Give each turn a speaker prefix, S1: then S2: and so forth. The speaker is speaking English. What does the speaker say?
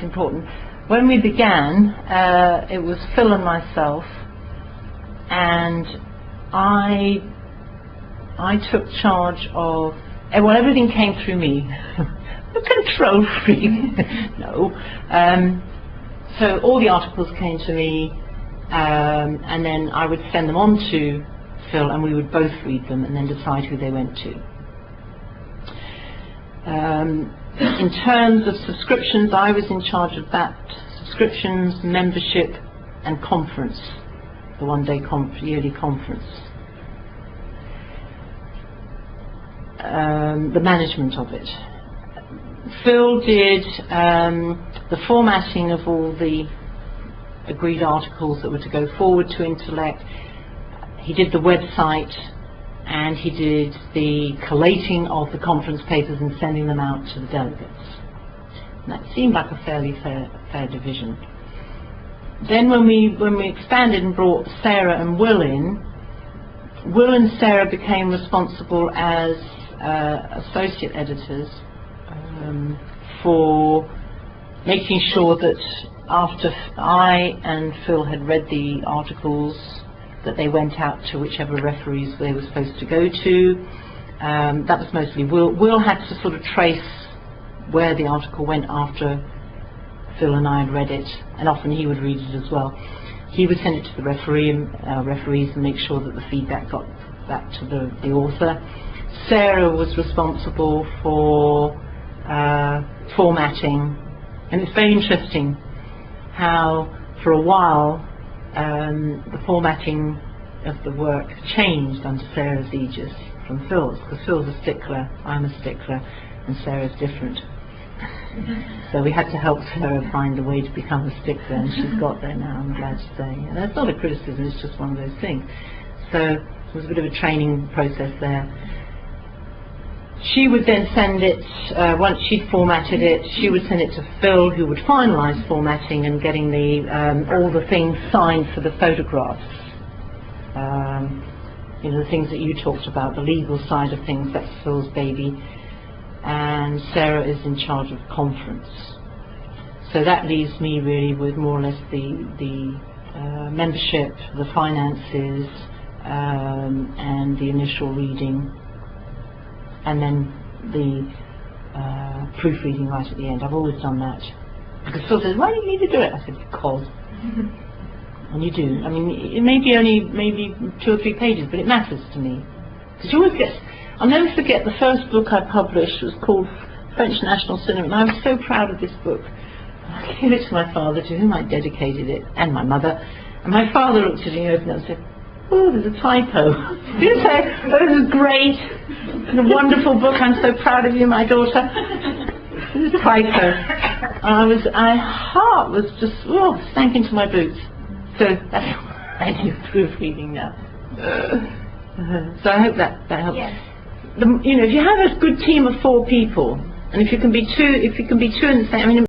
S1: it's important. When we began, it was Phil and myself, and I took charge of, well, everything came through me. A control freak. No. So all the articles came to me, and then I would send them on to Phil, and we would both read them and then decide who they went to. In terms of subscriptions, I was in charge of that. Subscriptions, membership, and conference, the one-day yearly conference. The management of it. Phil did the formatting of all the agreed articles that were to go forward to Intellect. He did the website, and he did the collating of the conference papers and sending them out to the delegates. And that seemed like a fairly fair division. Then when we expanded and brought Sarah and Will in, Will and Sarah became responsible as associate editors for making sure that after I and Phil had read the articles, that they went out to whichever referees they were supposed to go to. That was mostly Will. Will had to sort of trace where the article went after Phil and I had read it, and often he would read it as well. He would send it to the referees and make sure that the feedback got back to the author. Sarah was responsible for formatting, and it's very interesting how for a while the formatting of the work changed under Sarah's aegis from Phil's, because Phil's a stickler, I'm a stickler, and Sarah's different. So we had to help Sarah find a way to become a stickler, and she's got there now, I'm glad to say. And that's not a criticism, it's just one of those things. So it was a bit of a training process there. She would then send it, once she'd formatted it, she would send it to Phil, who would finalise formatting and getting the all the things signed for the photographs. You know, the things that you talked about, the legal side of things, that's Phil's baby. And Sarah is in charge of conference. So that leaves me really with more or less the membership, the finances, and the initial reading, and then the proofreading right at the end. I've always done that. Because Phil says, why do you need to do it? I said, because. And you do. I mean, it may be only maybe 2 or 3 pages, but it matters to me. Because you always get... I'll never forget the first book I published was called French National Cinema, and I was so proud of this book. I gave it to my father, to whom I dedicated it, and my mother. And my father looked at it and opened it and said, oh, there's a typo. He didn't say, oh, this is great, it's a wonderful book, I'm so proud of you, my daughter. There's a typo. And my heart was just, oh, sank into my boots. So that's why I do proofreading now. So I hope that helps. Yes. You know, if you have a good team of 4 people, and if you can be two in the same, I mean,